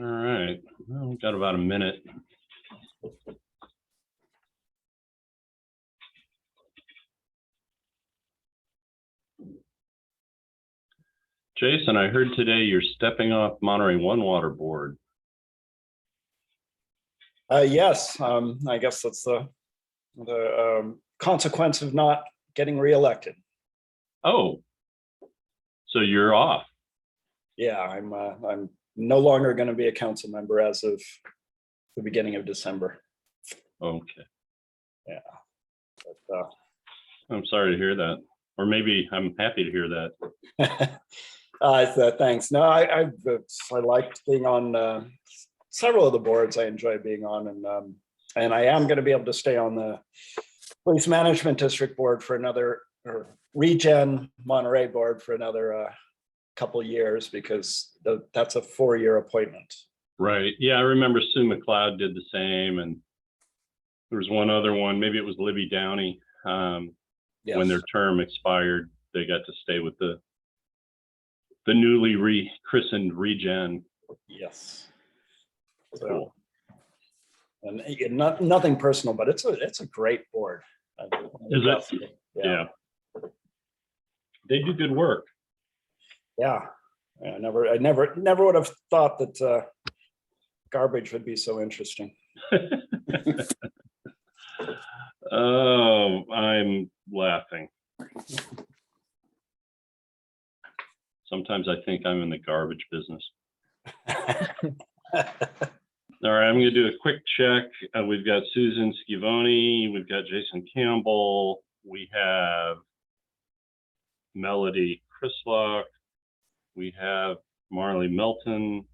All right, well, we've got about a minute. Jason, I heard today you're stepping off Monterey One Water Board. Yes, I guess that's the consequence of not getting reelected. Oh, so you're off. Yeah, I'm no longer going to be a council member as of the beginning of December. Okay. Yeah. But, I'm sorry to hear that. Or maybe I'm happy to hear that. thanks. No, I liked being on several of the boards I enjoy being on, and I am going to be able to stay on the Police Management District Board for another, or Regen Monterey Board for another couple years, because that's a 4-year appointment. Right. Yeah, I remember Sue McLeod did the same, and there was one other one. Maybe it was Libby Downey. Yes. When their term expired, they got to stay with the newly rechristened Regen. Yes. Cool. And nothing personal, but it's a great board. Is it? Yeah. They do good work. Yeah. I never would have thought that garbage would be so interesting. Oh, I'm laughing. Sometimes I think I'm in the garbage business. All right, I'm going to do a quick check. We've got Susan Schivoni, we've got Jason Campbell, we have Melody Crislock, we have Marley Melton.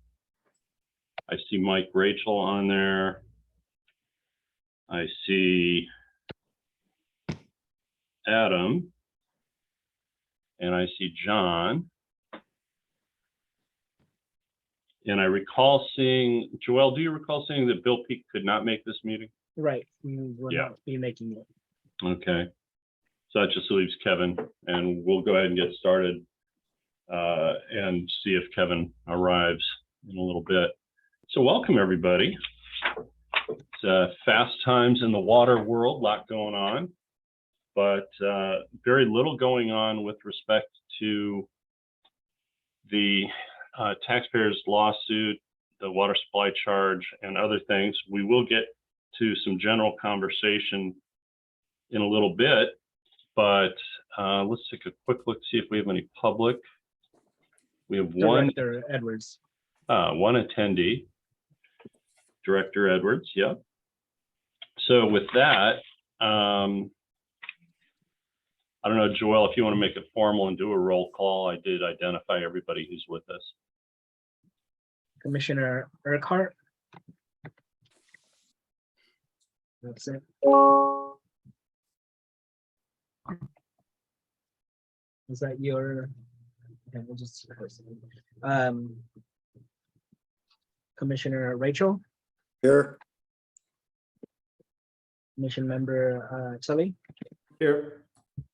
I see Mike Rachel on there. I see Adam, and I see John. And I recall seeing, Joelle, do you recall seeing that Bill Peak could not make this meeting? Right, we're not be making it. Okay, so that just leaves Kevin, and we'll go ahead and get started and see if Kevin arrives in a little bit. So welcome, everybody. It's fast times in the water world, a lot going on, but very little going on with respect to the taxpayers' lawsuit, the water supply charge, and other things. We will get to some general conversation in a little bit, but let's take a quick look, see if we have any public. We have Director Edwards. one attendee, Director Edwards. Yep. So with that, I don't know, Joelle, if you want to make it formal and do a roll call. I did identify everybody who's with us. Commissioner Urquhart. That's it. Is that your? Okay, we'll just Commissioner Rachel. Here. Commission member Tully. Here.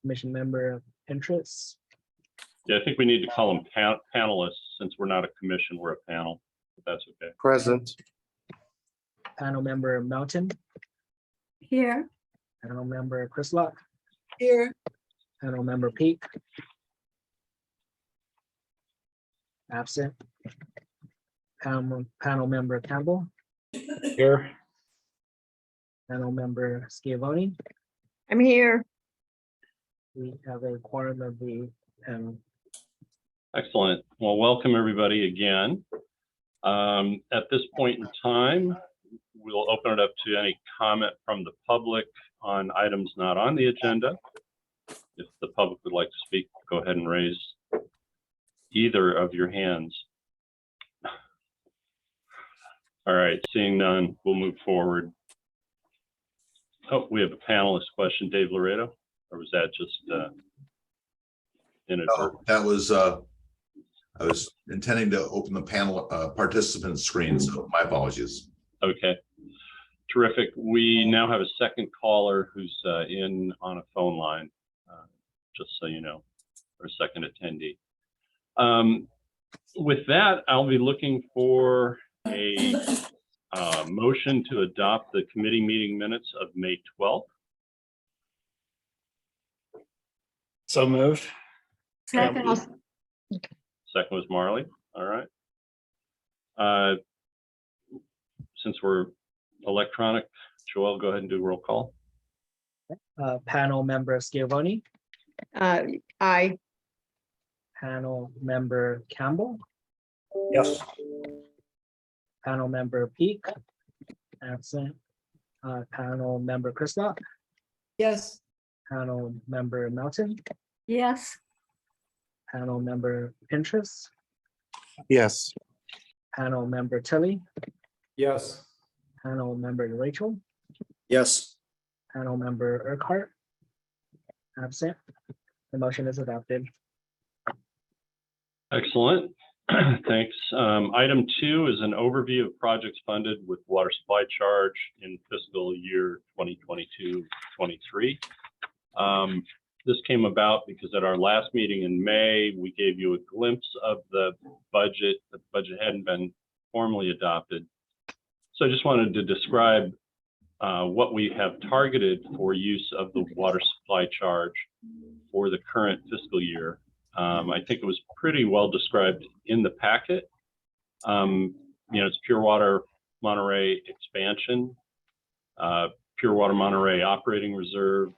Commission member Pinterest. Yeah, I think we need to call them panelists, since we're not a commission, we're a panel, if that's okay. Present. Panel member Melton. Here. Panel member Crislock. Here. Panel member Peak. Absent. Panel member Campbell. Here. Panel member Schiavone. I'm here. We have a quorum of the panel. Excellent. Well, welcome everybody again. At this point in time, we'll open it up to any comment from the public on items not on the agenda. If the public would like to speak, go ahead and raise either of your hands. All right, seeing none, we'll move forward. Oh, we have a panelist question, Dave Laredo, or was that just inadvertent? Oh, that was I was intending to open the panel participant screen, so my apologies. Okay, terrific. We now have a second caller who's in on a phone line, just so you know, or a second attendee. With that, I'll be looking for a motion to adopt the committee meeting minutes of May 12th. So moved. Second, Second was Marley. All right. Since we're electronic, Joelle, go ahead and do roll call. Panel member Schiavone, aye. panel member Campbell, Yes. panel member Peak, absent. Panel member Christoph, Yes. panel member Melton, Yes. panel member Pinterest, Yes. panel member Tilly, Yes. panel member Rachel, Yes. panel member Urquhart, absent. The motion is adopted. Excellent. Thanks. Item 2 is an overview of projects funded with water supply charge in fiscal year 2022-23. This came about because at our last meeting in May, we gave you a glimpse of the budget. The budget hadn't been formally adopted. So I just wanted to describe what we have targeted for use of the water supply charge for the current fiscal year. I think it was pretty well described in the packet. It's Pure Water Monterey expansion, Pure Water Monterey operating reserve,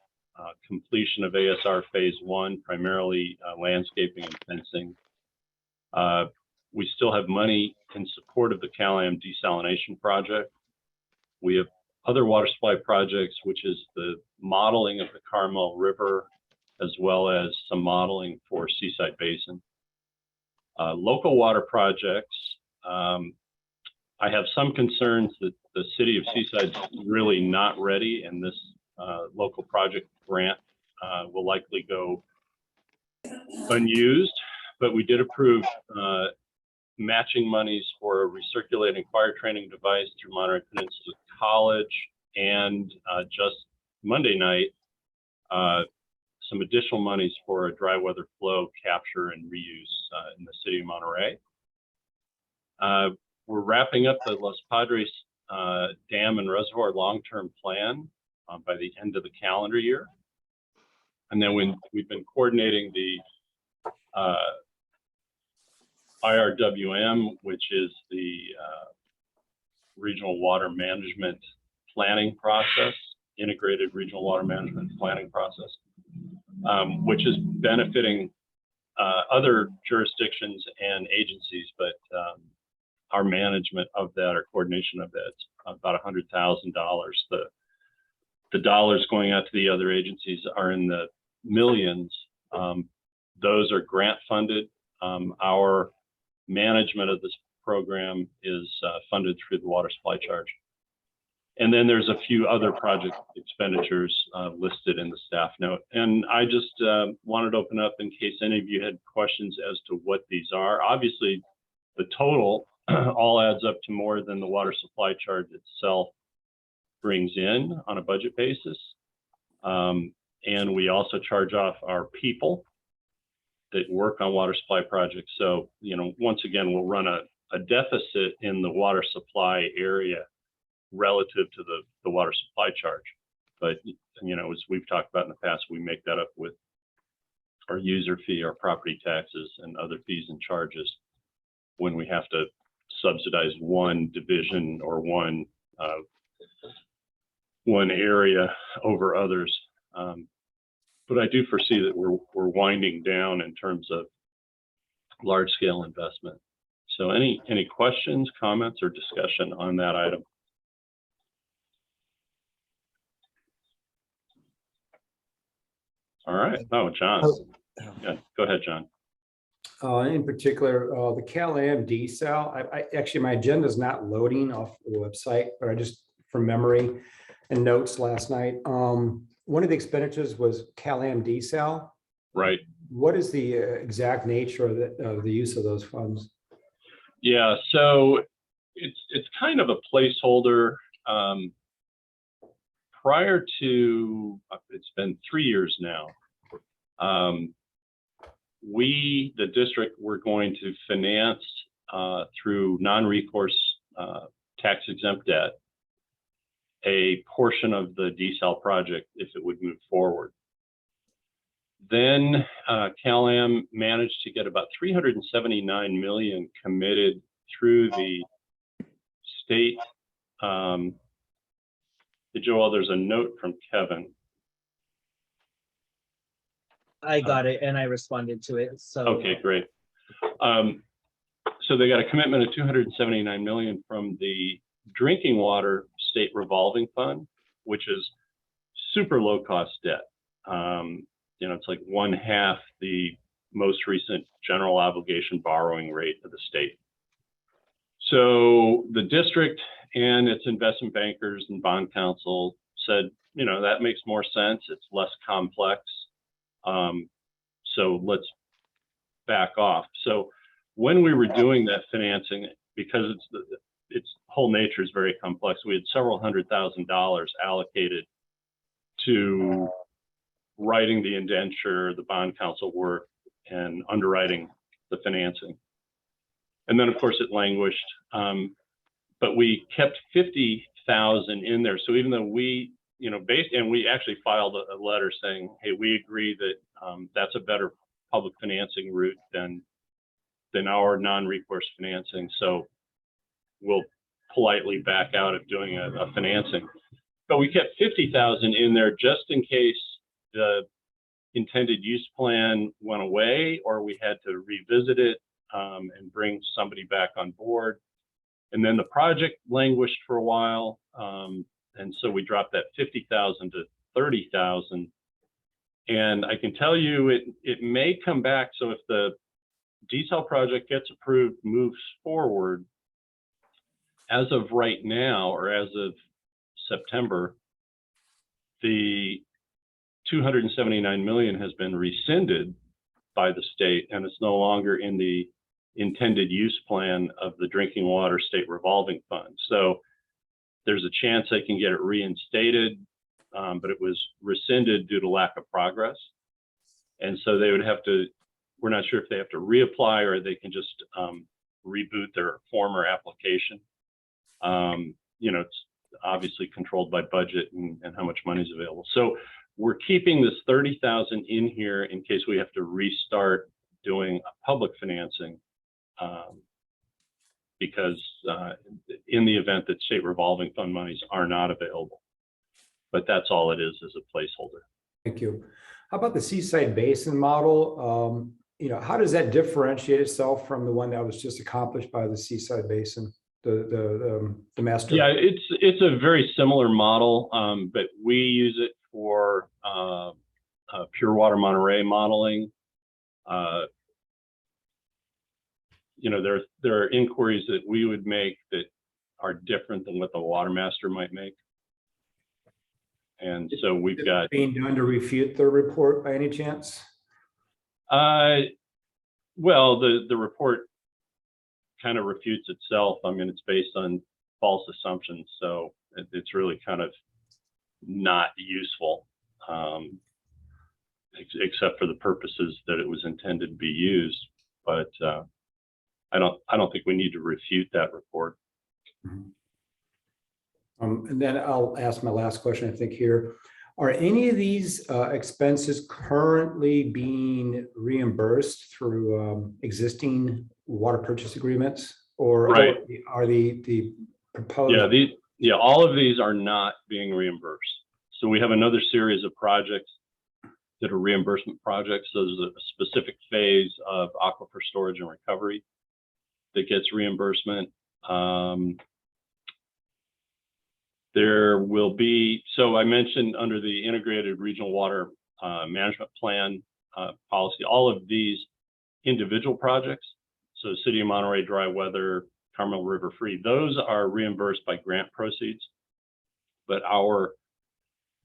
completion of ASR phase 1, primarily landscaping and fencing. We still have money in support of the Cal-Am desalination project. We have other water supply projects, which is the modeling of the Carmel River, as well as some modeling for Seaside Basin. Local water projects, I have some concerns that the city of Seaside's really not ready, and this local project grant will likely go unused, but we did approve matching monies for a recirculating fire training device through Monterey Peninsula College, and just Monday night, some additional monies for a dry weather flow capture and reuse in the city of Monterey. We're wrapping up the Los Padres Dam and Reservoir long-term plan by the end of the calendar year. And then we've been coordinating the IRWM, which is the regional water management planning process, integrated regional water management planning process, which is benefiting other jurisdictions and agencies, but our management of that or coordination of that, it's about $100,000. The dollars going out to the other agencies are in the millions. Those are grant funded. Our management of this program is funded through the water supply charge. And then there's a few other project expenditures listed in the staff note. And I just wanted to open up in case any of you had questions as to what these are. Obviously, the total all adds up to more than the water supply charge itself brings in on a budget basis. And we also charge off our people that work on water supply projects. So, once again, we'll run a deficit in the water supply area relative to the water supply charge. But, as we've talked about in the past, we make that up with our user fee, our property taxes, and other fees and charges when we have to subsidize one division or one area over others. But I do foresee that we're winding down in terms of large scale investment. So any questions, comments, or discussion on that item? All right. Oh, John. Yeah, go ahead, John. In particular, the Cal-Am desal, I actually, my agenda is not loading off the website, but I just, from memory and notes last night, one of the expenditures was Cal-Am desal. Right. What is the exact nature of the use of those funds? Yeah, so it's kind of a placeholder. Prior to, it's been 3 years now, we, the district, were going to finance through non-recourse tax exempt debt a portion of the desal project if it would move forward. Then CalAm managed to get about 379 million committed through the state. Joel, there's a note from Kevin. I got it and I responded to it, so. Okay, great. So they got a commitment of 279 million from the drinking water state revolving fund, which is super low cost debt. You know, it's like 1/2 the most recent general obligation borrowing rate of the state. So the district and its investment bankers and bond counsel said, you know, that makes more sense. It's less complex. So let's back off. So when we were doing that financing, because its whole nature is very complex, we had several $100,000 allocated to writing the indenture, the bond counsel work, and underwriting the financing. And then of course it languished, but we kept 50,000 in there. So even though we, you know, and we actually filed a letter saying, hey, we agree that that's a better public financing route than our non-recourse financing. So we'll politely back out of doing a financing. But we kept 50,000 in there just in case the intended use plan went away or we had to revisit it and bring somebody back on board. And then the project languished for a while. And so we dropped that 50,000 to 30,000. And I can tell you it may come back. So if the desal project gets approved, moves forward, as of right now, or as of September, the 279 million has been rescinded by the state, and it's no longer in the intended use plan of the drinking water state revolving fund. So there's a chance they can get it reinstated, but it was rescinded due to lack of progress. And so they would have to, we're not sure if they have to reapply or they can just reboot their former application. You know, it's obviously controlled by budget and how much money is available. So we're keeping this 30,000 in here in case we have to restart doing a public financing, because in the event that state revolving fund monies are not available. But that's all it is a placeholder. Thank you. How about the Seaside Basin model? You know, how does that differentiate itself from the one that was just accomplished by the Seaside Basin, the master? Yeah, it's a very similar model, but we use it for pure water Monterey modeling. You know, there are inquiries that we would make that are different than what the water master might make. And so we've got being done to refute the report by any chance? Well, the report kind of refutes itself. I mean, it's based on false assumptions, so it's really kind of not useful, except for the purposes that it was intended to be used. But I don't think we need to refute that report. Mm-hmm. And then I'll ask my last question, I think here. Are any of these expenses currently being reimbursed through existing water purchase agreements? Or right. Are the proposed? Yeah, all of these are not being reimbursed. So we have another series of projects that are reimbursement projects. So there's a specific phase of aquifer storage and recovery that gets reimbursement. There will be, so I mentioned under the integrated regional water management plan policy, all of these individual projects, so City of Monterey dry weather, Carmel River free, those are reimbursed by grant proceeds, but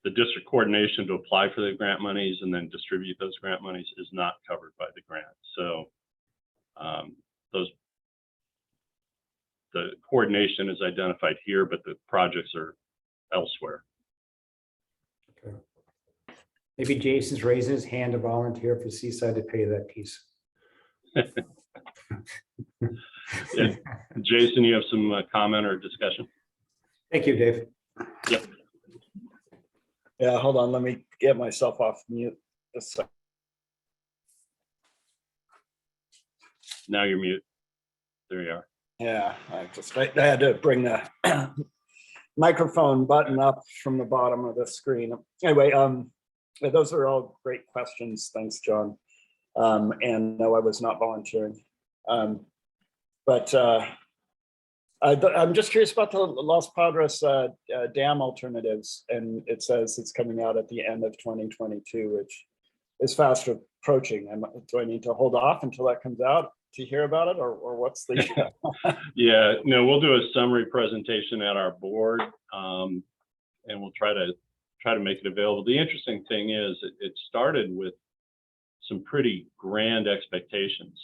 the district coordination to apply for the grant monies and then distribute those grant monies is not covered by the grant. So the coordination is identified here, but the projects are elsewhere. Okay. Maybe Jason's raising his hand to volunteer for Seaside to pay that piece. Yeah. Jason, you have some comment or discussion? Thank you, Dave. Yeah, hold on, let me get myself off mute. Just a sec. Now you're mute. There you are. Yeah, I had to bring the microphone button up from the bottom of the screen. Anyway, those are all great questions. Thanks, John. And no, I was not volunteering. But I'm just curious about the Los Padres dam alternatives, and it says it's coming out at the end of 2022, which is fast approaching. Do I need to hold off until that comes out to hear about it, or what's the? Yeah, no, we'll do a summary presentation at our board, and we'll try to make it available. The interesting thing is it started with some pretty grand expectations.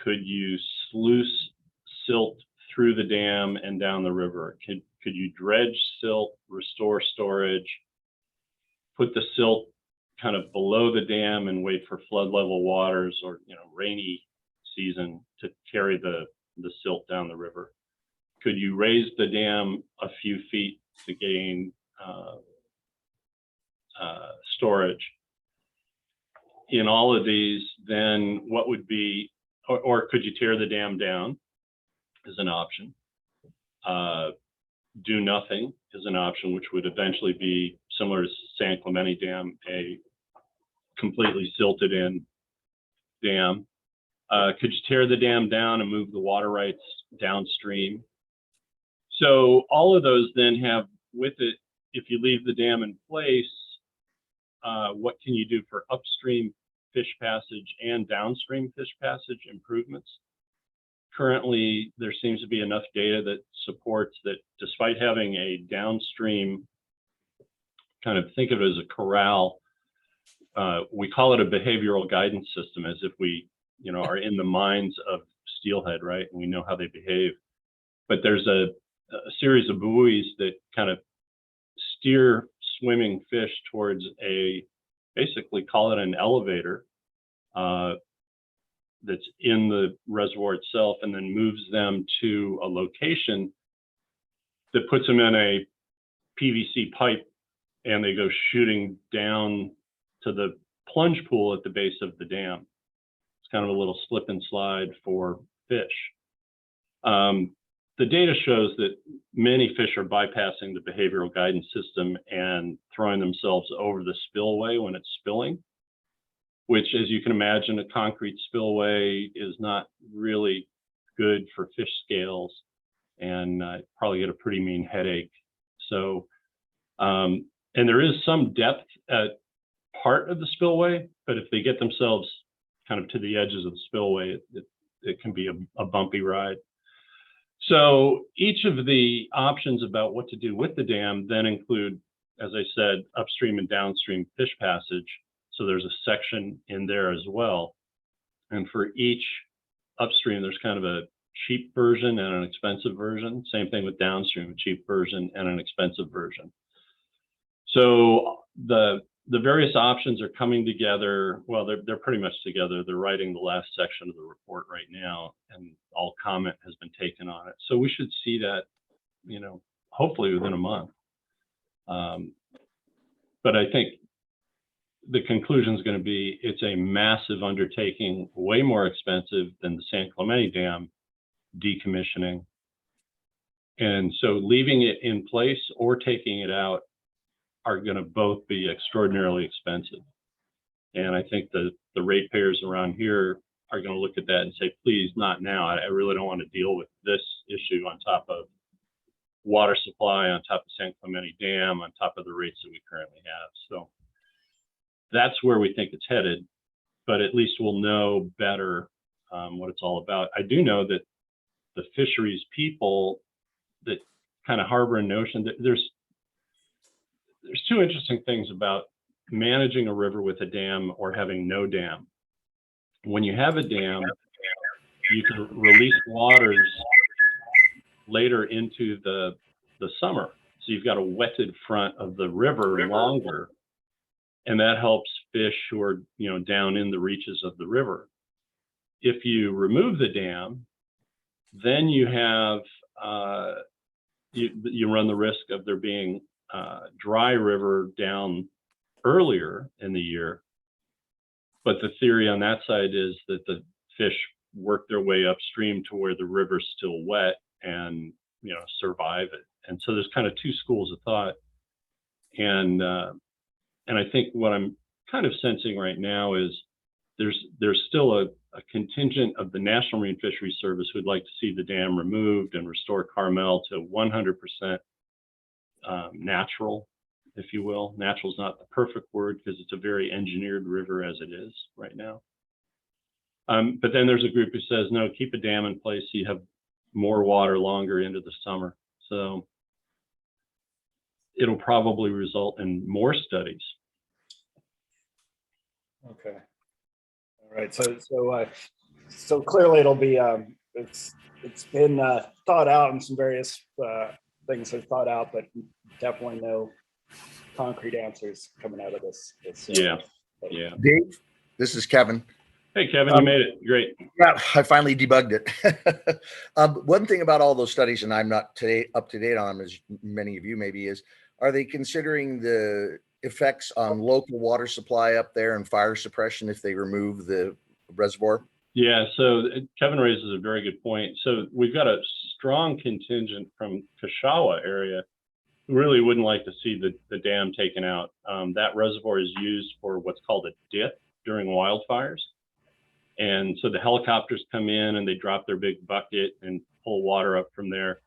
Could you sluice silt through the dam and down the river? Could you dredge silt, restore storage, put the silt kind of below the dam and wait for flood level waters or rainy season to carry the silt down the river? Could you raise the dam a few feet to gain storage? In all of these, then what would be, or could you tear the dam down is an option. Do nothing is an option, which would eventually be similar to San Clemente Dam, a completely silted in dam. Could you tear the dam down and move the water rights downstream? So all of those then have with it, if you leave the dam in place, what can you do for upstream fish passage and downstream fish passage improvements? Currently, there seems to be enough data that supports that despite having a downstream, kind of think of it as a corral, we call it a behavioral guidance system, as if we are in the minds of steelhead, right? And we know how they behave. But there's a series of buoys that kind of steer swimming fish towards basically call it an elevator that's in the reservoir itself, and then moves them to a location that puts them in a PVC pipe, and they go shooting down to the plunge pool at the base of the dam. It's kind of a little slip and slide for fish. The data shows that many fish are bypassing the behavioral guidance system and throwing themselves over the spillway when it's spilling, which, as you can imagine, a concrete spillway is not really good for fish scales, and probably get a pretty mean headache. So, and there is some depth at part of the spillway, but if they get themselves kind of to the edges of the spillway, it can be a bumpy ride. So each of the options about what to do with the dam then include, as I said, upstream and downstream fish passage. So there's a section in there as well. And for each upstream, there's kind of a cheap version and an expensive version. Same thing with downstream, a cheap version and an expensive version. So the various options are coming together. Well, they're pretty much together. They're writing the last section of the report right now, and all comment has been taken on it. So we should see that, hopefully within a month. But I think the conclusion is going to be it's a massive undertaking, way more expensive than the San Clemente Dam decommissioning. And so leaving it in place or taking it out are going to both be extraordinarily expensive. And I think the ratepayers around here are going to look at that and say, please, not now. I really don't want to deal with this issue on top of water supply, on top of San Clemente Dam, on top of the rates that we currently have. So that's where we think it's headed, but at least we'll know better what it's all about. I do know that the fisheries people that kind of harbor a notion that there's two interesting things about managing a river with a dam or having no dam. When you have a dam, you can release waters later into the summer. So you've got a wetted front of the river longer, and that helps fish who are down in the reaches of the river. if you remove the dam, then you have, you run the risk of there being dry river down earlier in the year. But the theory on that side is that the fish work their way upstream to where the river's still wet and, you know, survive it. And so there's kind of two schools of thought. And I think what I'm kind of sensing right now is there's still a contingent of the National Marine Fisheries Service who'd like to see the dam removed and restore Carmel to 100% natural, if you will. Natural is not the perfect word because it's a very engineered river as it is right now. But then there's a group who says, no, keep a dam in place so you have more water longer into the summer. So it'll probably result in more studies. Okay. All right. So clearly it'll be, it's been thought out and some various things are thought out, but definitely no concrete answers coming out of this. Yeah. Dave, this is Kevin. Hey, Kevin, you made it. Great. Yeah, I finally debugged it. One thing about all those studies, and I'm not up to date on them, as many of you maybe, is are they considering the effects on local water supply up there and fire suppression if they remove the reservoir? Yeah, so Kevin raises a very good point. So we've got a strong contingent from Kashawa area who really wouldn't like to see the dam taken out. That reservoir is used for what's called a dip during wildfires. And so the helicopters come in and they drop their big bucket and pull water up from there.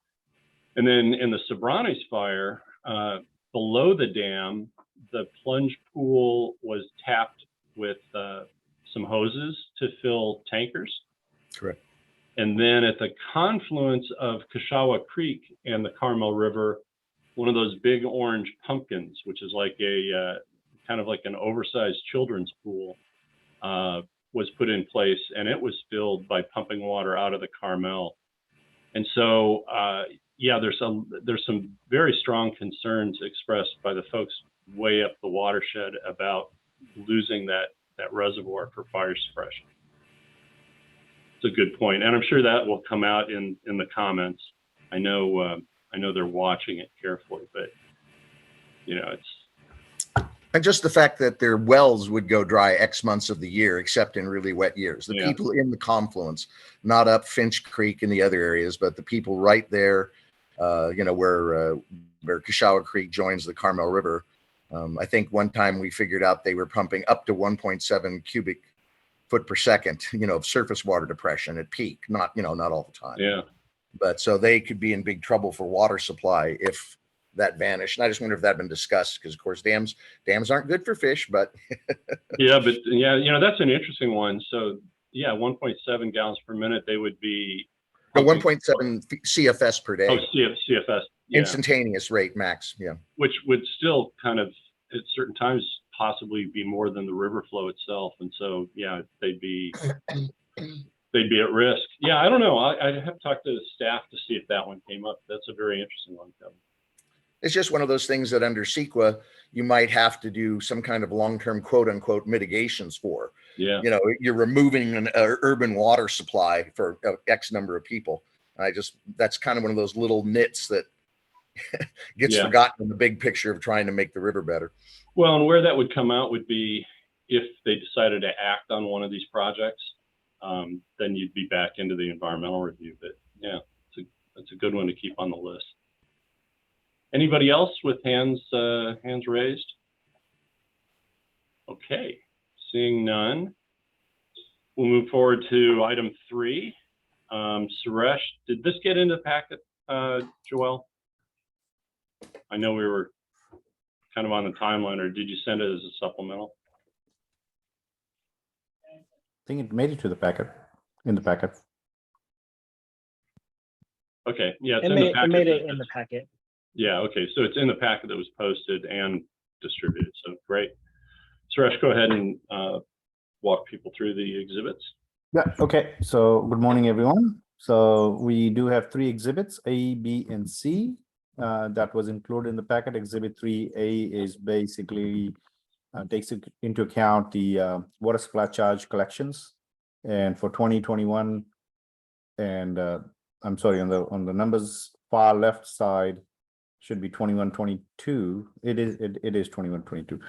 And then in the Sobranes fire, below the dam, the plunge pool was tapped with some hoses to fill tankers. Correct. And then at the confluence of Kashawa Creek and the Carmel River, one of those big orange pumpkins, which is like a kind of like an oversized children's pool, was put in place, and it was filled by pumping water out of the Carmel. And so, yeah, there's some very strong concerns expressed by the folks way up the watershed about losing that reservoir for fire suppression. It's a good point, and I'm sure that will come out in the comments. I know they're watching it carefully, but you know, it's. And just the fact that their wells would go dry X months of the year, except in really wet years. The people in the confluence, not up Finch Creek and the other areas, but the people right there, you know, where Kashawa Creek joins the Carmel River. I think one time we figured out they were pumping up to 1.7 cubic foot per second, you know, of surface water depression at peak, not all the time. Yeah. But so they could be in big trouble for water supply if that vanished. And I just wonder if that had been discussed, because of course dams aren't good for fish, but Yeah, but yeah, you know, that's an interesting one. So yeah, 1.7 gallons per minute, they would be 1.7 CFS per day. Oh, CFS. Yeah. Instantaneous rate max. Yeah. Which would still kind of at certain times possibly be more than the river flow itself. And so, yeah, they'd be at risk. Yeah, I don't know. I have to talk to the staff to see if that one came up. That's a very interesting one, Kevin. It's just one of those things that under CEQA, you might have to do some kind of long-term quote unquote mitigations for. Yeah. You know, you're removing an urban water supply for X number of people. That's kind of one of those little nits that gets forgotten in the big picture of trying to make the river better. Well, and where that would come out would be if they decided to act on one of these projects, then you'd be back into the environmental review. But yeah, it's a good one to keep on the list. Anybody else with hands raised? Okay, seeing none, we'll move forward to item 3. Suresh, did this get into the packet, Joelle? I know we were kind of on the timeline, or did you send it as a supplemental? I think it made it to the packet, in the packet. Okay, yeah, it's It in the made packet. it in the packet. Yeah, okay, so it's in the packet that was posted and distributed, so great. Suresh, go ahead and walk people through the exhibits. Yeah, okay. So good morning, everyone. So we do have 3 exhibits, A, B, and C. That was included in the packet. Exhibit 3A is basically takes into account the water supply charge collections And for 2021, and I'm sorry, on the numbers far left side should be 21-22. It is 21-22.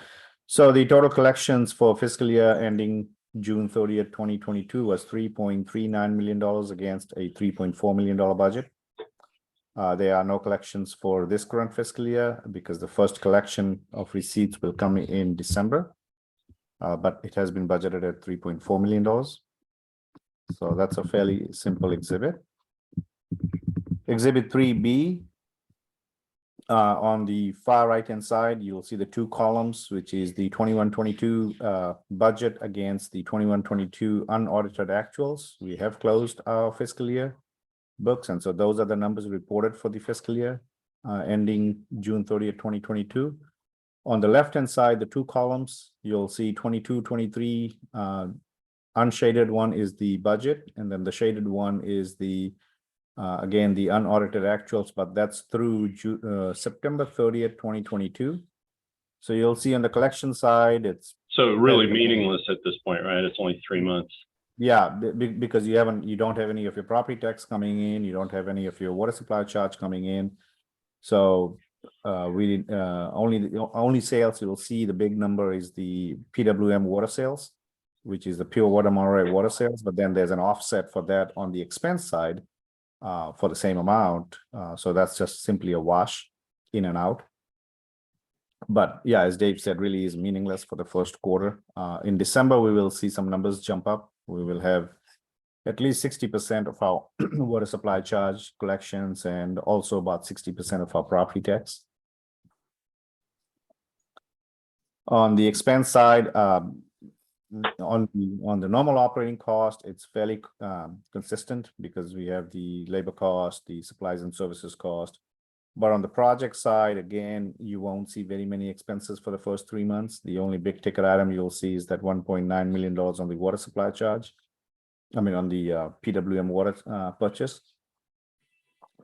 So the total collections for fiscal year ending June 30th, 2022 was $3.39 million against a $3.4 million budget. There are no collections for this current fiscal year because the first collection of receipts will come in December. But it has been budgeted at $3.4 million. So that's a fairly simple exhibit. Exhibit 3B, on the far right-hand side, you'll see the two columns, which is the 21-22 budget against the 21-22 unaudited actuals. We have closed our fiscal year books, and so those are the numbers reported for the fiscal year ending June 30th, 2022. On the left-hand side, the two columns, you'll see 22-23 unshaded one is the budget, and then the shaded one is the again the unaudited actuals, but that's through September 30th, 2022. So you'll see on the collection side, it's So really meaningless at this point, right? It's only 3 months. yeah, because you don't have any of your property tax coming in, you don't have any of your water supply charge coming in. So we only sales you'll see the big number is the PWM water sales, which is the pure water Monterey water sales, but then there's an offset for that on the expense side for the same amount. So that's just simply a wash in and out. But yeah, as Dave said, really is meaningless for the first quarter. In December, we will see some numbers jump up. We will have at least 60% of our water supply charge collections and also about 60% of our property tax. On the expense side, on the normal operating cost, it's fairly consistent because we have the labor cost, the supplies and services cost. But on the project side, again, you won't see very many expenses for the first 3 months. The only big ticket item you'll see is that $1.9 million on the water supply charge. I mean, on the PWM water purchase.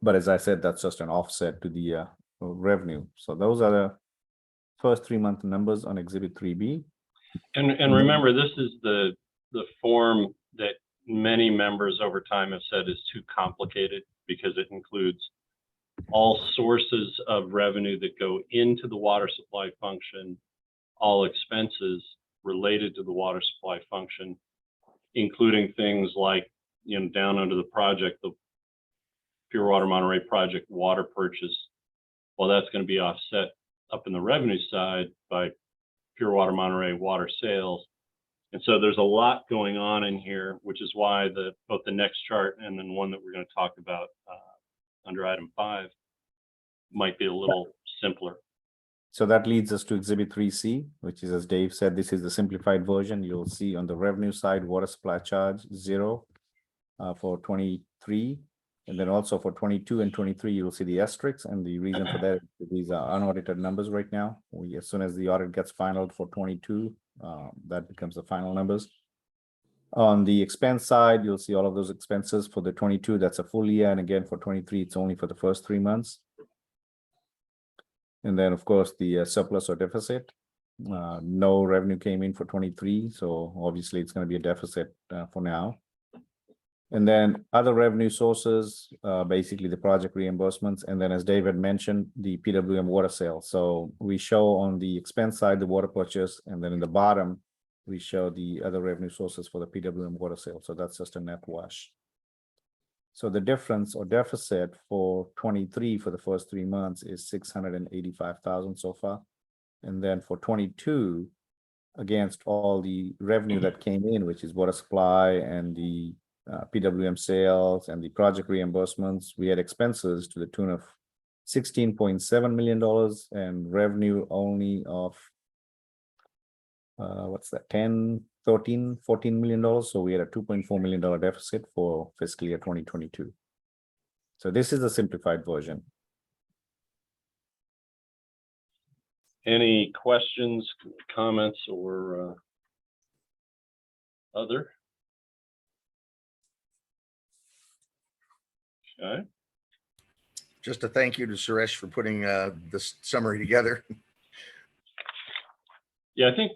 But as I said, that's just an offset to the revenue. So those are the first 3 month numbers on Exhibit 3B. And remember, this is the form that many members over time have said is too complicated because it includes all sources of revenue that go into the water supply function, all expenses related to the water supply function, including things like, you know, down under the project, the Pure Water Monterey project water purchase. Well, that's going to be offset up in the revenue side by Pure Water Monterey water sales. And so there's a lot going on in here, which is why both the next chart and then one that we're going to talk about under item 5 might be a little simpler. So that leads us to Exhibit 3C, which is, as Dave said, this is the simplified version. You'll see on the revenue side, water supply charge 0 for 23. And then also for 22 and 23, you'll see the asterisks. And the reason for that, these are unaudited numbers right now. As soon as the audit gets finalized for 22, that becomes the final numbers. On the expense side, you'll see all of those expenses for the 22, that's a full year. And again, for 23, it's only for the first 3 months. And then, of course, the surplus or deficit. No revenue came in for 23, so obviously it's going to be a deficit for now. And then other revenue sources, basically the project reimbursements. And then, as David mentioned, the PWM water sales. So we show on the expense side the water purchase, and then in the bottom, we show the other revenue sources for the PWM water sale. So that's just a net wash. So the difference or deficit for 23 for the first 3 months is 685,000 so far. And then for 22, against all the revenue that came in, which is water supply and the PWM sales and the project reimbursements, we had expenses to the tune of $16.7 million and revenue only of what's that, 10, 13, $14 million. So we had a $2.4 million deficit for fiscal year 2022. So this is the simplified version. Any questions, comments, or other? Okay. Just a thank you to Suresh for putting this summary together. Yeah, I think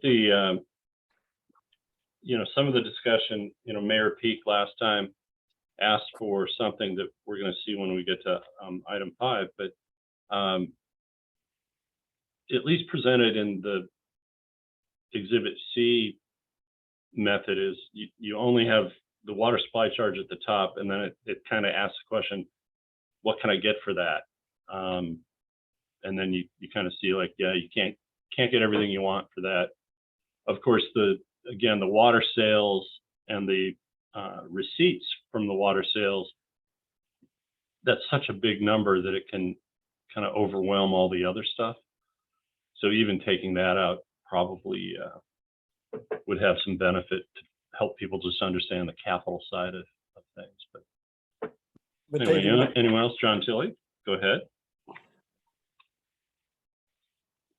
some of the discussion, Mayor Peak last time asked for something that we're going to see when we get to item 5, but at least presented in the Exhibit C method is you only have the water supply charge at the top, and then it kind of asks the question, what can I get for that? And then you kind of see like, yeah, you can't get everything you want for that. Of course, the water sales and the receipts from the water sales, that's such a big number that it can kind of overwhelm all the other stuff. So even taking that out probably would have some benefit to help people just understand the capital side of things. But anyway, anyone else? John Tilley, go ahead.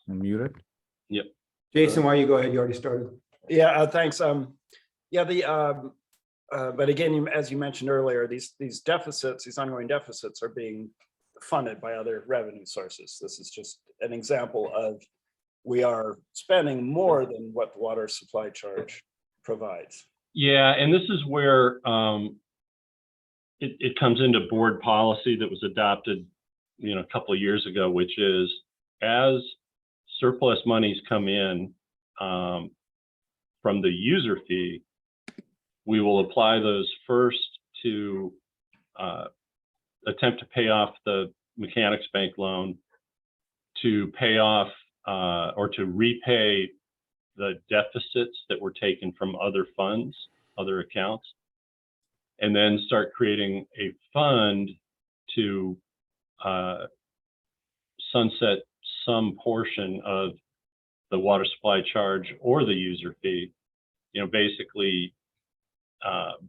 Muted. Yep. Jason, why don't you go ahead? You already started. Yeah, thanks. But again, as you mentioned earlier, these deficits, these ongoing deficits are being funded by other revenue sources. This is just an example of we are spending more than what the water supply charge provides. Yeah, and this is where it comes into board policy that was adopted, a couple of years ago, which is as surplus monies come in from the user fee, we will apply those first to attempt to pay off the Mechanics Bank loan, to pay off or to repay the deficits that were taken from other funds, other accounts, and then start creating a fund to sunset some portion of the water supply charge or the user fee, basically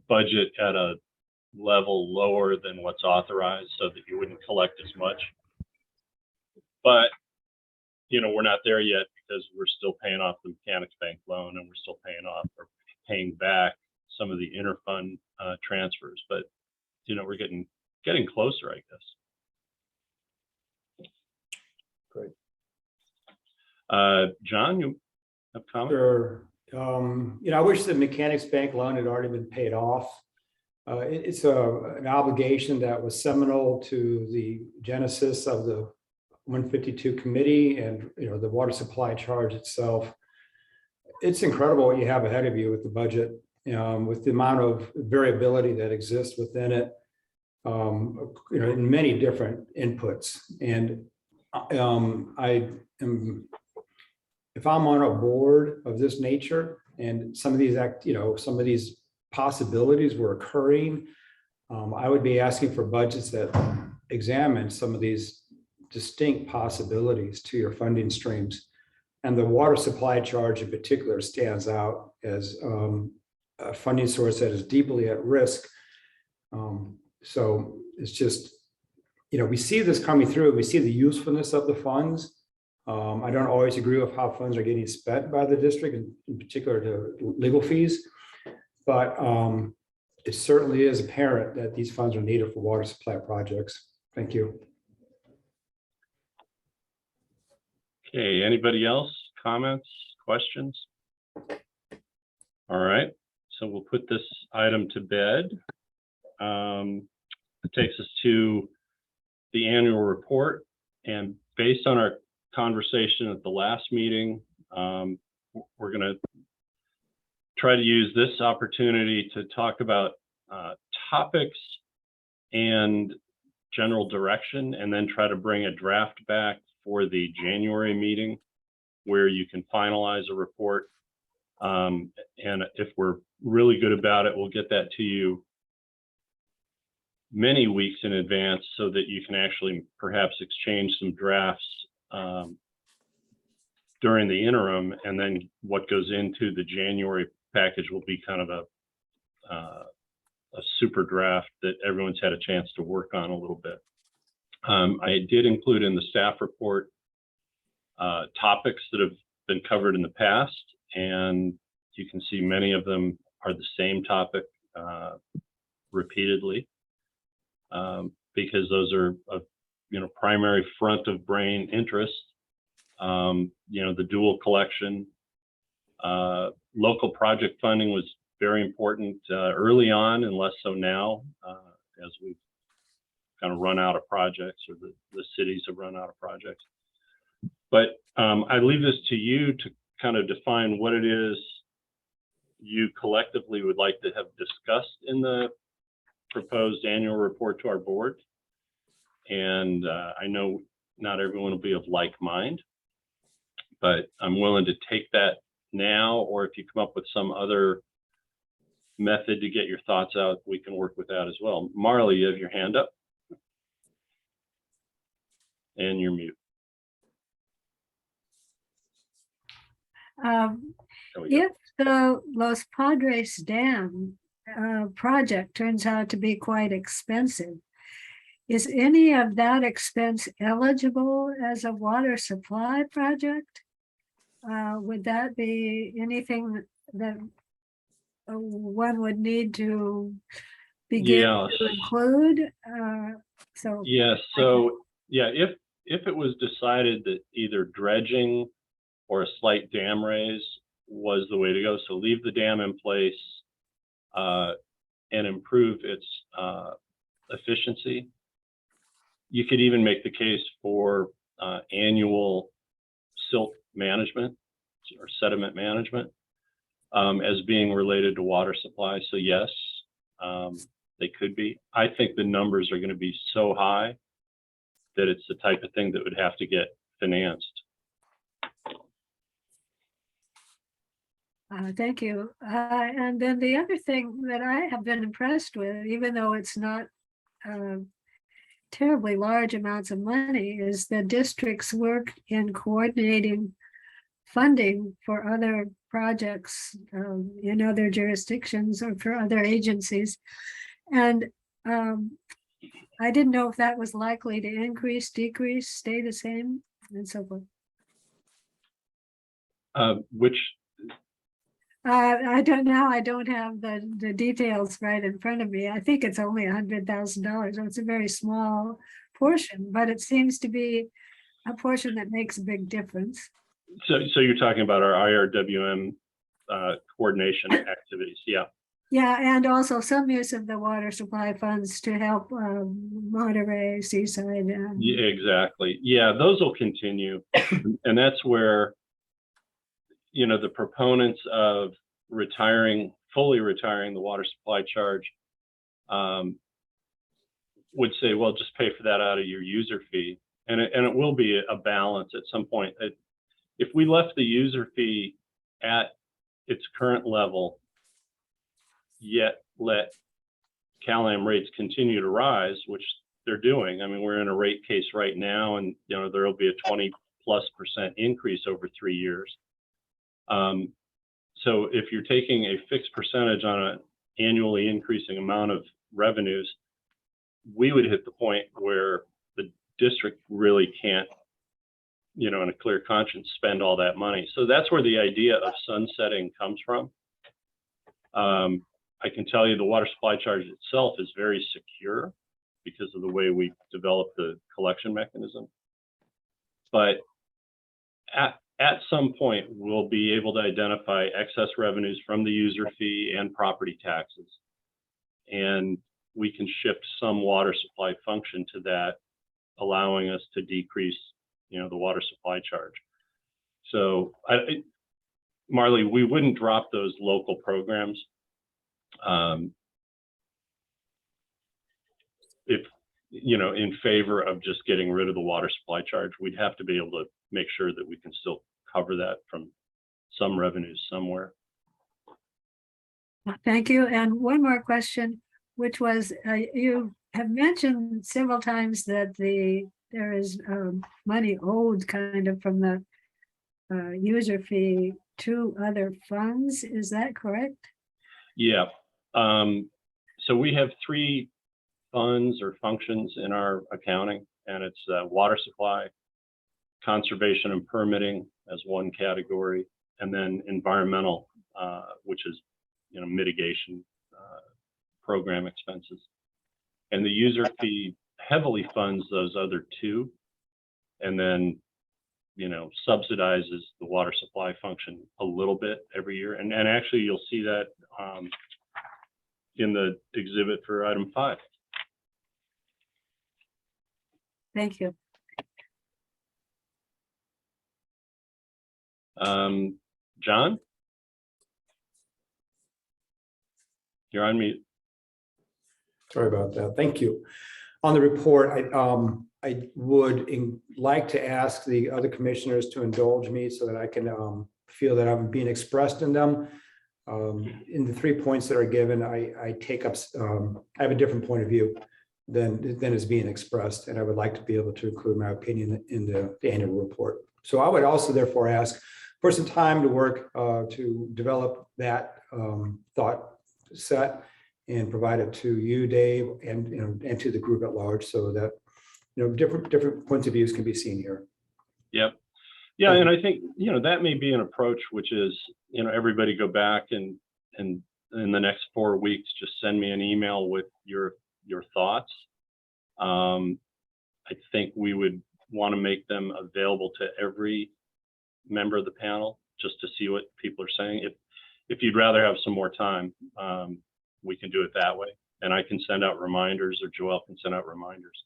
budget at a level lower than what's authorized so that you wouldn't collect as much. But, we're not there yet because we're still paying off the Mechanics Bank loan, and we're still paying off or paying back some of the interfund transfers. But, we're getting closer, I guess. Great. John, you have a comment? Sure. I wish the Mechanics Bank loan had already been paid off. It's an obligation that was seminal to the genesis of the 152 committee and the water supply charge itself. It's incredible what you have ahead of you with the budget, with the amount of variability that exists within it, in many different inputs. And if I'm on a board of this nature and some of these possibilities were occurring, I would be asking for budgets that examine some of these distinct possibilities to your funding streams. And the water supply charge in particular stands out as a funding source that is deeply at risk. So it's just, we see this coming through. We see the usefulness of the funds. I don't always agree with how funds are getting spent by the district, in particular to legal fees, but it certainly is apparent that these funds are needed for water supply projects. Thank you. Okay, anybody else? Comments, questions? All right, so we'll put this item to bed. It takes us to the annual report, and based on our conversation at the last meeting, we're going to try to use this opportunity to talk about topics and general direction, and then try to bring a draft back for the January meeting where you can finalize a report. And if we're really good about it, we'll get that to you many weeks in advance so that you can actually perhaps exchange some drafts during the interim, and then what goes into the January package will be kind of a super draft that everyone's had a chance to work on a little bit. I did include in the staff report topics that have been covered in the past, and you can see many of them are the same topic repeatedly, because those are of primary front of brain interest. The dual collection, Local project funding was very important early on and less so now as we've kind of run out of projects, or the cities have run out of projects. But I leave this to you to kind of define what it is you collectively would like to have discussed in the proposed annual report to our board. And I know not everyone will be of like mind, but I'm willing to take that now, or if you come up with some other method to get your thoughts out, we can work with that as well. Marley, you have your hand up. And you're mute. There we go. If the Los Padres Dam project turns out to be quite expensive, is any of that expense eligible as a water supply project? Would that be anything that one would need to begin Yes. to include? So Yeah, so yeah, if it was decided that either dredging or a slight dam raise was the way to go, so leave the dam in place and improve its efficiency. You could even make the case for annual silt management or sediment management as being related to water supply. So yes, they could be. I think the numbers are going to be so high that it's the type of thing that would have to get financed. thank you. And then the other thing that I have been impressed with, even though it's not terribly large amounts of money, is the district's work in coordinating funding for other projects in other jurisdictions or for other agencies. And I didn't know if that was likely to increase, decrease, stay the same, and so forth. Which I don't know. I don't have the details right in front of me. I think it's only $100,000. So it's a very small portion, but it seems to be a portion that makes a big difference. so you're talking about our IRWM coordination activities, yeah. Yeah, and also some use of the water supply funds to help Monterey, Seaside. Yeah, exactly. Yeah, those will continue, and that's where, you know, the proponents of fully retiring the water supply charge would say, well, just pay for that out of your user fee. And it will be a balance at some point. If we left the user fee at its current level, yet let CalAm rates continue to rise, which they're doing. I mean, we're in a rate case right now, and you know there will be a 20+% increase over 3 years. So if you're taking a fixed percentage on an annually increasing amount of revenues, we would hit the point where the district really can't, you know, in a clear conscience, spend all that money. So that's where the idea of sunsetting comes from. I can tell you the water supply charge itself is very secure because of the way we developed the collection mechanism. But at some point, we'll be able to identify excess revenues from the user fee and property taxes. And we can shift some water supply function to that, allowing us to decrease, you know, the water supply charge. So Marley, we wouldn't drop those local programs. If, you know, in favor of just getting rid of the water supply charge, we'd have to be able to make sure that we can still cover that from some revenues somewhere. Thank you. And one more question, which was, you have mentioned several times that there is money owed kind of from the user fee to other funds. Is that correct? Yeah. So we have 3 funds or functions in our accounting, and it's water supply, conservation and permitting as one category, and then environmental, which is, you know, mitigation program expenses. And the user fee heavily funds those other 2, and then subsidizes the water supply function a little bit every year. And actually you'll see that in the exhibit for item 5. Thank you. John? You're on mute. Sorry about that. Thank you. On the report, I would like to ask the other commissioners to indulge me so that I can feel that I'm being expressed in them. In the 3 points that are given, I take up, I have a different point of view than is being expressed, and I would like to be able to include my opinion in the annual report. So I would also therefore ask for some time to work to develop that thought set and provide it to you, Dave, and to the group at large, so that different points of views can be seen here. Yep. Yeah, and I think that may be an approach, which is everybody go back and in the next 4 weeks just send me an email with your thoughts. I think we would want to make them available to every member of the panel just to see what people are saying. If you'd rather have some more time, we can do it that way, and I can send out reminders, or Joelle can send out reminders.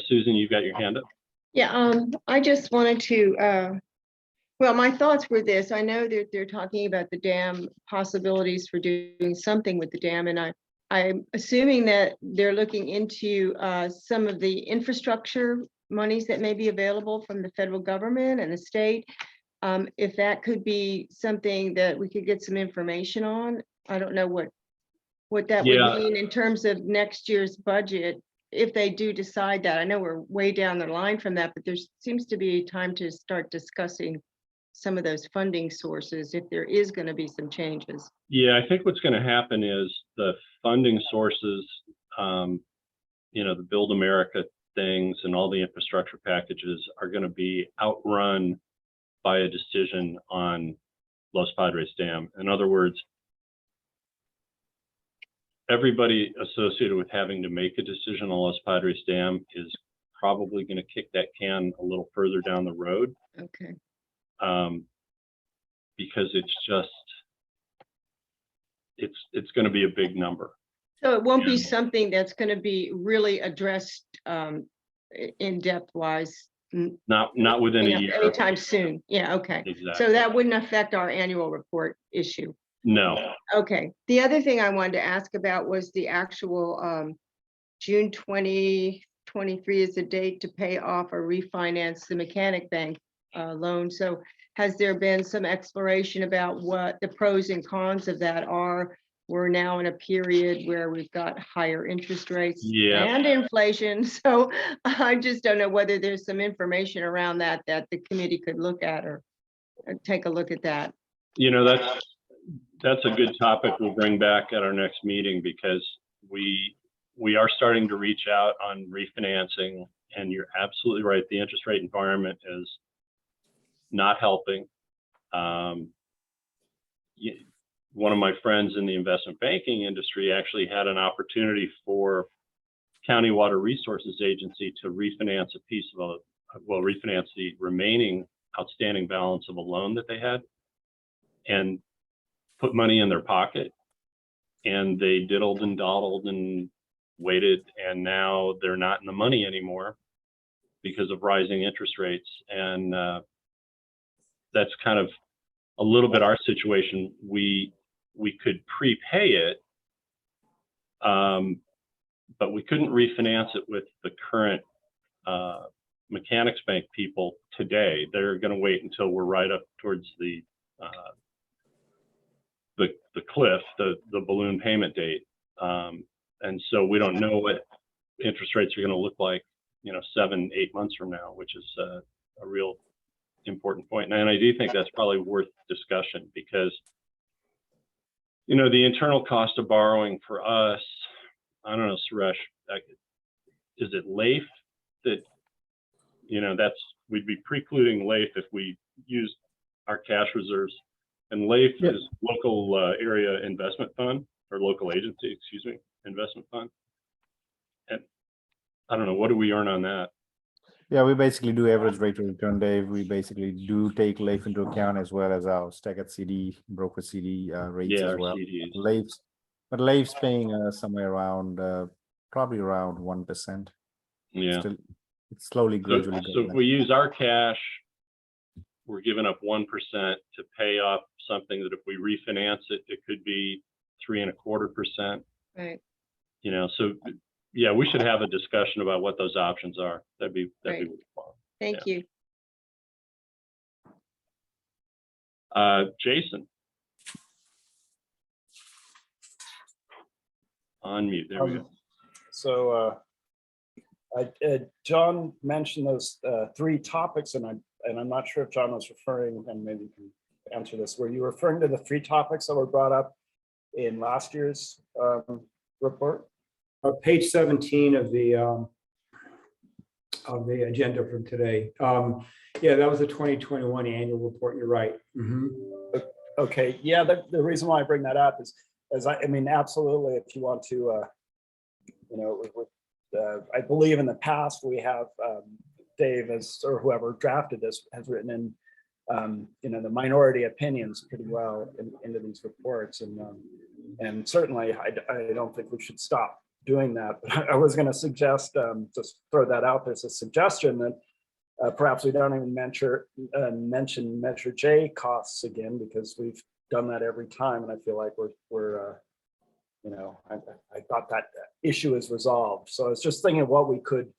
Susan, you've got your hand up. Yeah, I just wanted to, well, my thoughts were this. I know that they're talking about the dam, possibilities for doing something with the dam, and I'm assuming that they're looking into some of the infrastructure monies that may be available from the federal government and the state. If that could be something that we could get some information on. I don't know what that would mean in terms of next year's budget, if they do decide that. I know we're way down the line from that, but there seems to be time to start discussing some of those funding sources if there is going to be some changes. Yeah, I think what's going to happen is the funding sources, the Build America things and all the infrastructure packages are going to be outrun by a decision on Los Padres Dam. In other words, everybody associated with having to make a decision on Los Padres Dam is probably going to kick that can a little further down the road. Okay. Because it's going to be a big number. So it won't be something that's going to be really addressed in depth wise. Not within a year. Anytime soon. Yeah. Okay. Exactly. So that wouldn't affect our annual report issue. No. Okay. The other thing I wanted to ask about was the actual June 2023 is the date to pay off or refinance the Mechanic Bank loan. So has there been some exploration about what the pros and cons of that are? We're now in a period where we've got higher interest rates and inflation. So I just don't know whether there's some information around that the committee could look at or take a look at that. That's a good topic we'll bring back at our next meeting, because we are starting to reach out on refinancing, and you're absolutely right. The interest rate environment is not helping. One of my friends in the investment banking industry actually had an opportunity for County Water Resources Agency to refinance a piece of refinance the remaining outstanding balance of a loan that they had, and put money in their pocket, and they diddled and dawdled and waited, and now they're not in the money anymore because of rising interest rates. And that's kind of a little bit our situation. We could prepay it, but we couldn't refinance it with the current Mechanics Bank people today. They're going to wait until we're right up towards the cliff, the balloon payment date. And so we don't know what interest rates are going to look like, 7-8 months from now, which is a real important point. And I do think that's probably worth discussion, because the internal cost of borrowing for us, I don't know, Suresh, is it LAIF that, we'd be precluding LAIF if we used our cash reserves. And LAIF is local area investment fund, or local agency, excuse me, investment fund. And I don't know, what do we earn on that? Yeah, we basically do average rate of return, Dave. We basically do take LAIF into account as well as our staggered CD, broker CD rates Yeah, as our well. CDs. LAIF's paying somewhere around, probably around 1%. Yeah. Still, it's slowly, So, gradually so going if up. we use our cash, we're giving up 1% to pay off something that if we refinance it, it could be 3.25%. Right, You know, so yeah, we should have a discussion about what those options are. That'd be Right. fun. thank you. Jason. On mute. There we go. So John mentioned those three topics, and I'm not sure if John was referring, and maybe you can answer this. Were you referring to the three topics that were brought up in last year's report? Page 17 of the agenda from today. Yeah, that was the 2021 annual report. You're right. Okay, yeah, the reason why I bring that up is I mean, absolutely, if you want to, you know, I believe in the past we have Dave or whoever drafted this has written in, you know, the minority opinions pretty well into these reports, and certainly I don't think we should stop doing that. But I was going to suggest, just throw that out there as a suggestion, that perhaps we don't even mention Measure J costs again, because we've done that every time, and I feel like we're you know, I thought that issue is resolved. So I was just thinking what we could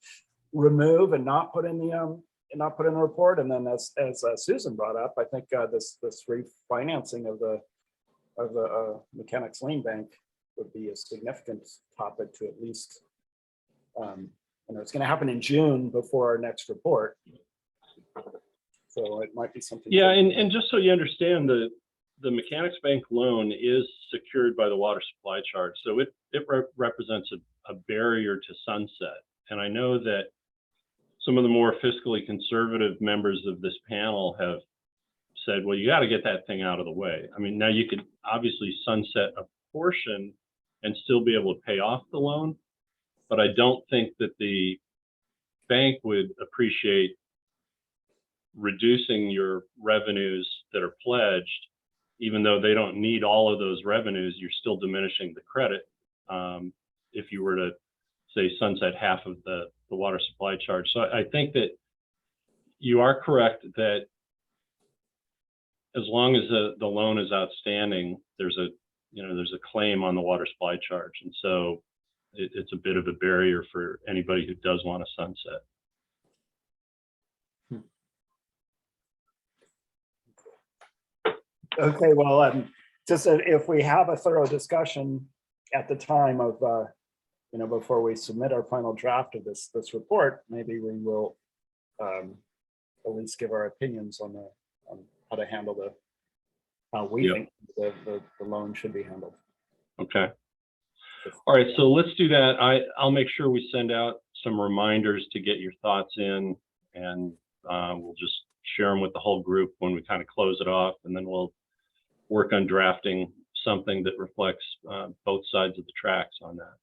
remove and not put in the report. And then as Susan brought up, I think this refinancing of the Mechanics Lien Bank would be a significant topic to at least, you know, it's going to happen in June before our next report. So it might be something. Yeah, and just so you understand, the Mechanics Bank loan is secured by the water supply charge. So it represents a barrier to sunset. And I know that some of the more fiscally conservative members of this panel have said, well, you got to get that thing out of the way. I mean, now you could obviously sunset a portion and still be able to pay off the loan, but I don't think that the bank would appreciate reducing your revenues that are pledged. Even though they don't need all of those revenues, you're still diminishing the credit. If you were to say sunset half of the water supply charge. So I think that you are correct that as long as the loan is outstanding, there's a claim on the water supply charge. And so it's a bit of a barrier for anybody who does want to sunset. Okay, well, just if we have a thorough discussion at the time of, you know, before we submit our final draft of this report, maybe we will at least give our opinions on how to handle how we think the loan should be handled. Okay. All right, so let's do that. I'll make sure we send out some reminders to get your thoughts in, and we'll just share them with the whole group when we kind of close it off, and then we'll work on drafting something that reflects both sides of the tracks on that.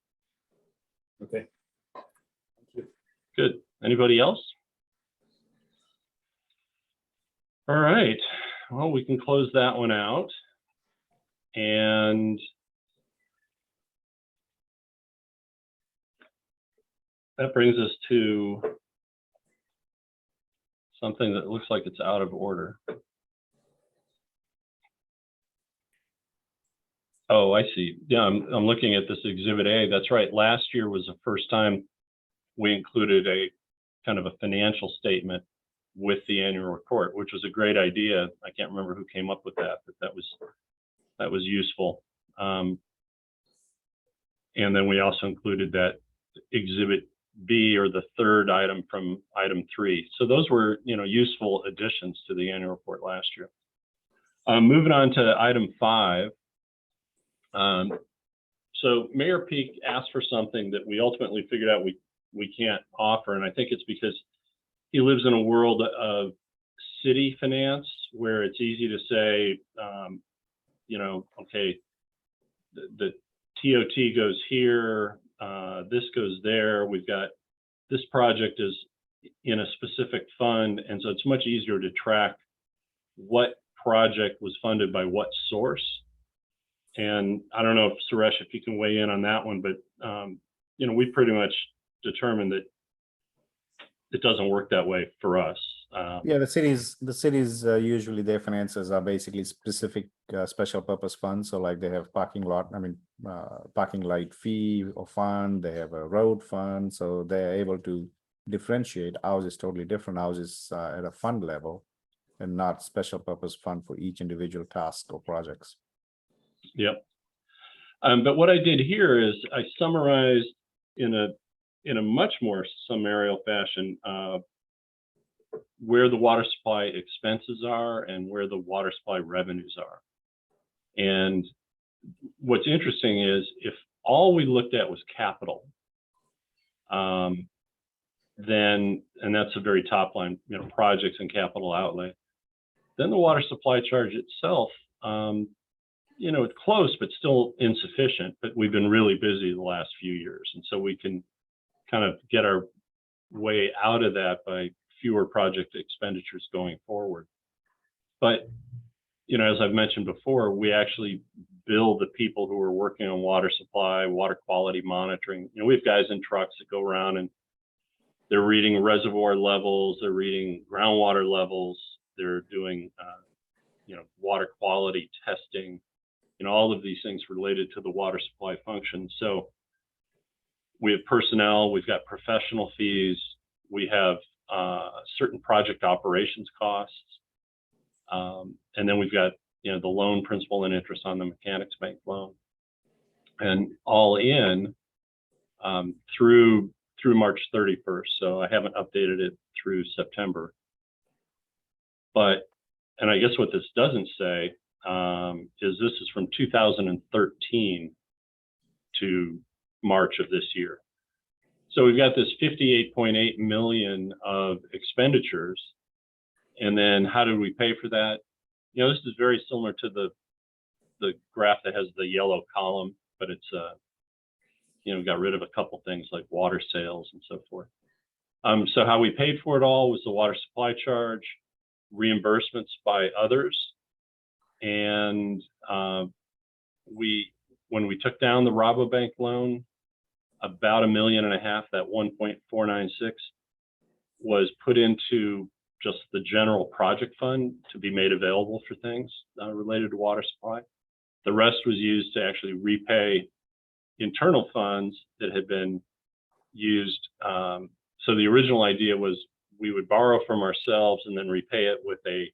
Okay. Thank you. Good. Anybody else? All right. Well, we can close that one out. And that brings us to something that looks like it's out of order. Oh, I see. Yeah, I'm looking at this Exhibit A. That's right. Last year was the first time we included a kind of a financial statement with the annual report, which was a great idea. I can't remember who came up with that, but that was useful. And then we also included that Exhibit B, or the third item from item 3. So those were, you know, useful additions to the annual report last year. Moving on to item 5. So Mayor Peak asked for something that we ultimately figured out we can't offer, and I think it's because he lives in a world of city finance where it's easy to say, you know, okay, the TOT goes here, this goes there. We've got this project is in a specific fund. And so it's much easier to track what project was funded by what source. And I don't know if Suresh, if you can weigh in on that one, but you know, we pretty much determined that it doesn't work that way for us. Yeah, the cities usually their finances are basically specific special purpose funds. So like they have parking lot, parking light fee or fund, they have a road fund. So they're able to differentiate. Ours is totally different. Ours is at a fund level and not special purpose fund for each individual task or projects. Yep. But what I did here is I summarized in a much more summarial fashion where the water supply expenses are and where the water supply revenues are. And what's interesting is if all we looked at was capital, then, and that's a very top line, you know, projects and capital outlay, then the water supply charge itself, you know, it's close, but still insufficient. But we've been really busy the last few years. And so we can kind of get our way out of that by fewer project expenditures going forward. But, you know, as I've mentioned before, we actually bill the people who are working on water supply, water quality monitoring. You know, we have guys in trucks that go around and they're reading reservoir levels, they're reading groundwater levels, they're doing, you know, water quality testing, you know, all of these things related to the water supply function. So we have personnel, we've got professional fees, we have certain project operations costs, and then we've got, you know, the loan principal and interest on the mechanics bank loan, and all in through March 31st. So I haven't updated it through September. But, and I guess what this doesn't say is this is from 2013 to March of this year. So we've got this 58.8 million of expenditures. And then how did we pay for that? You know, this is very similar to the graph that has the yellow column, but it's, you know, got rid of a couple things like water sales and so forth. So how we paid for it all was the water supply charge, reimbursements by others. And when we took down the Rabobank loan, about $1.5 million, that 1.496 was put into just the general project fund to be made available for things related to water supply. The rest was used to actually repay internal funds that had been used. So the original idea was we would borrow from ourselves and then repay it with a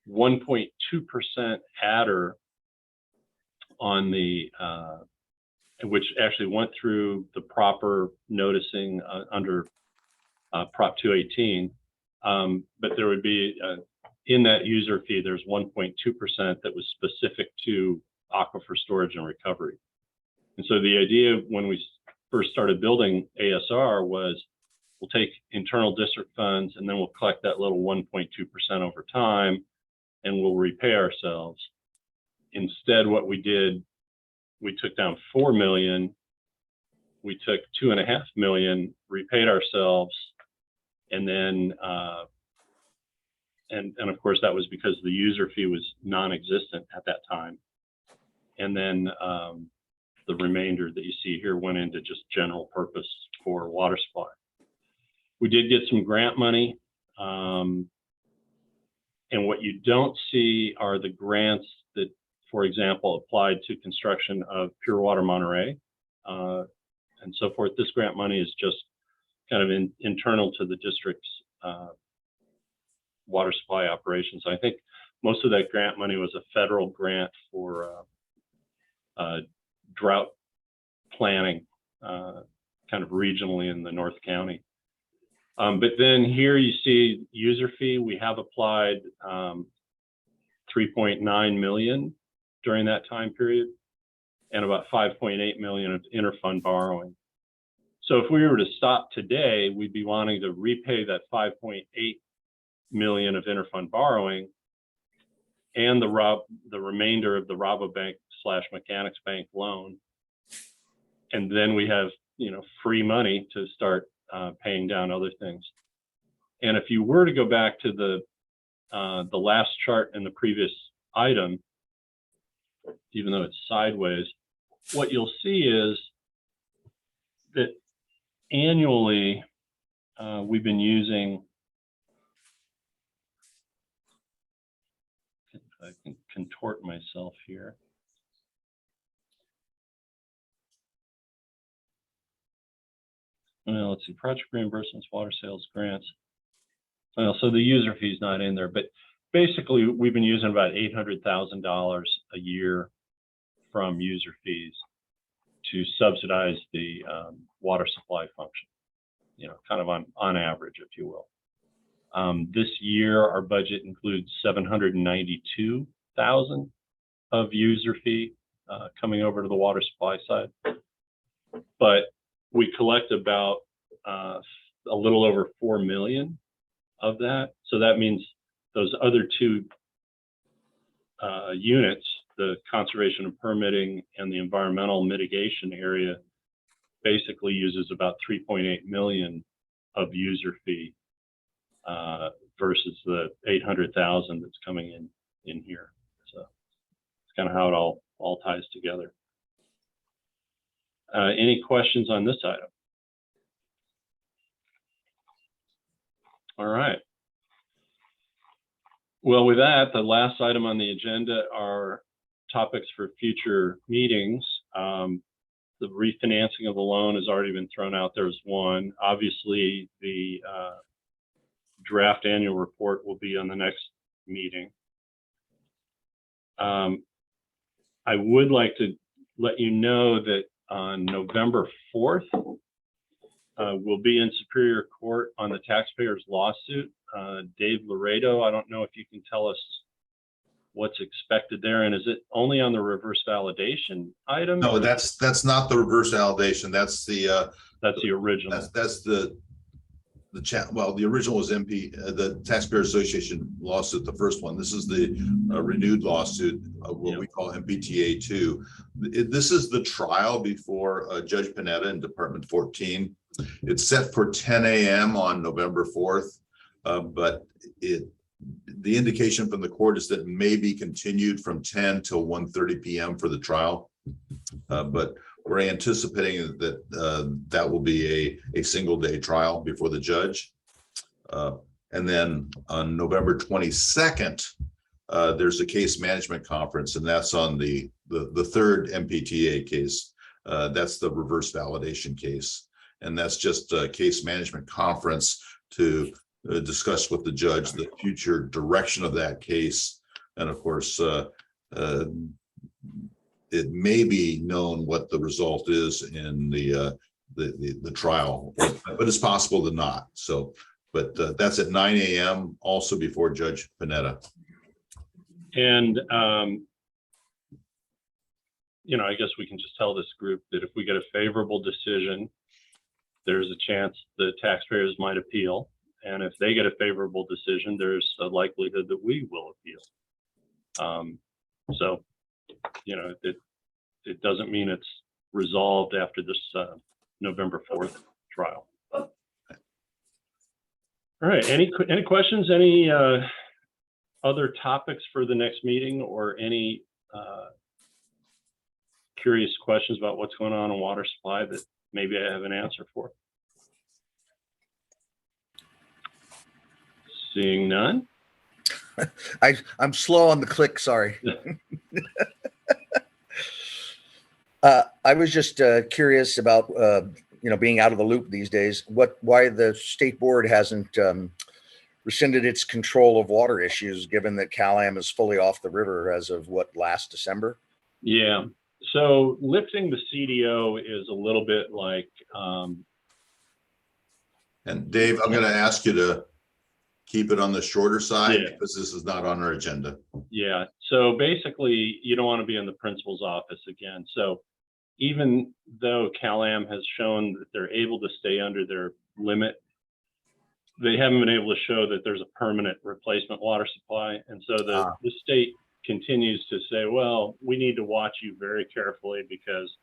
1.2% adder on the, which actually went through the proper noticing under Prop 218. But there would be, in that user fee, there's 1.2% that was specific to aquifer storage and recovery. And so the idea when we first started building ASR was we'll take internal district funds and then we'll collect that little 1.2% over time and we'll repay ourselves. Instead, what we did, we took down 4 million, we took 2.5 million, repaid ourselves, and then and of course that was because the user fee was non-existent at that time. And then the remainder that you see here went into just general purpose for water supply. We did get some grant money. And what you don't see are the grants that, for example, applied to construction of Pure Water Monterey and so forth. This grant money is just kind of internal to the district's water supply operations. I think most of that grant money was a federal grant for drought planning, kind of regionally in the North County. But then here you see user fee. We have applied 3.9 million during that time period and about 5.8 million of interfund borrowing. So if we were to stop today, we'd be wanting to repay that 5.8 million of interfund borrowing and the remainder of the Rabobank/Mechanics Bank loan. And then we have, you know, free money to start paying down other things. And if you were to go back to the last chart in the previous item, even though it's sideways, what you'll see is that annually we've been using, if I can contort myself here. Well, let's see, project reimbursements, water sales, grants. Well, so the user fee is not in there, but basically we've been using about $800,000 a year from user fees to subsidize the water supply function, you know, kind of on average, if you will. This year, our budget includes $792,000 of user fee coming over to the water supply side, but we collect about a little over 4 million of that. So that means those other two units, the conservation and permitting and the environmental mitigation area, basically uses about 3.8 million of user fee versus the 800,000 that's coming in here. So it's kind of how it all ties together. Any questions on this item? All right. Well, with that, the last item on the agenda are topics for future meetings. The refinancing of the loan has already been thrown out there as one. Obviously, the draft annual report will be on the next meeting. I would like to let you know that on November 4th, we'll be in Superior Court on the taxpayers' lawsuit. Dave Laredo, I don't know if you can tell us what's expected there, and is it only on the reverse validation item? No, that's not the reverse validation. That's the original. That's the chat. Well, the original was the Taxpayer Association lawsuit, the first one. This is the renewed lawsuit, what we call MPTA 2. This is the trial before Judge Panetta in Department 14. It's set for 10 a.m. on November 4th, but the indication from the court is that it may be continued from 10 till 1:30 p.m. for the trial. But we're anticipating that that will be a single day trial before the judge. And then on November 22nd, there's a case management conference, and that's on the third MPTA case. That's the reverse validation case. And that's just a case management conference to discuss with the judge the future direction of that case. And of course, it may be known what the result is in the trial, but it's possible to not. So, but that's at 9 a.m. also before Judge Panetta. And you know, I guess we can just tell this group that if we get a favorable decision, there's a chance the taxpayers might appeal. And if they get a favorable decision, there's a likelihood that we will appeal. So, you know, it doesn't mean it's resolved after this November 4th trial. All right, any questions, any other topics for the next meeting, or any curious questions about what's going on in water supply that maybe I have an answer for? Seeing none. I'm slow on the click, sorry. I was just curious about being out of the loop these days. Why the state board hasn't rescinded its control of water issues, given that Cal-Am is fully off the river as of last December? Yeah. So lifting the CDO is a little bit like. And Dave, I'm going to ask you to keep it on the shorter side, Yeah, because this is not on our agenda. Yeah. So basically, you don't want to be in the principal's office again. So even though Cal-Am has shown that they're able to stay under their limit, they haven't been able to show that there's a permanent replacement water supply. And so the state continues to say, well, we need to watch you very carefully, because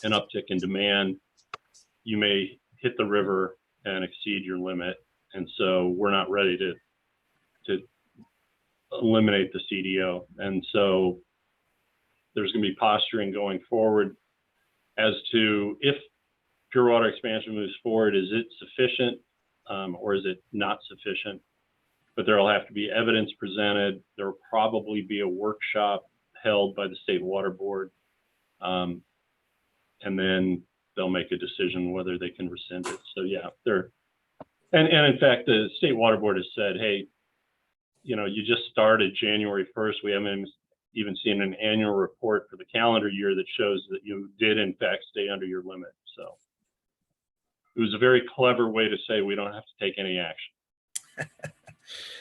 an uptick in demand, you may hit the river and exceed your limit. And so we're not ready to eliminate the CDO. And so there's going to be posturing going forward as to if pure water expansion moves forward, is it sufficient or is it not sufficient? But there will have to be evidence presented. There will probably be a workshop held by the State Water Board. And then they'll make a decision whether they can rescind it. So yeah, and in fact, the State Water Board has said, hey, you know, you just started January 1st. We haven't even seen an annual report for the calendar year that shows that you did in fact stay under your limit. So it was a very clever way to say we don't have to take any action.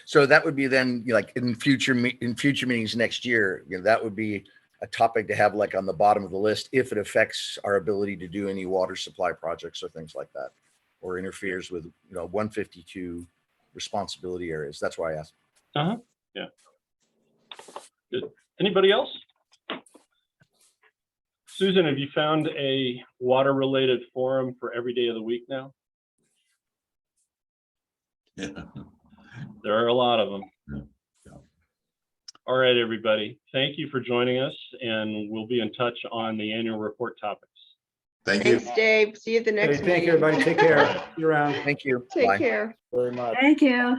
So that would be then like in future meetings next year, you know, that would be a topic to have like on the bottom of the list if it affects our ability to do any water supply projects or things like that, or interferes with, you know, 152 responsibility areas. That's why I asked. Yeah. Good. Anybody else? Susan, have you found a water-related forum for every day of the week now? Yeah. There are a lot of them. Yeah. All right, everybody. Thank you for joining us, and we'll be in touch on the annual report topics. Thank you. Thanks, Dave. See you at the Hey, next thank meeting. you, everybody. Take care. See you around. Thank you. Take Bye. care. Very much. Thank you.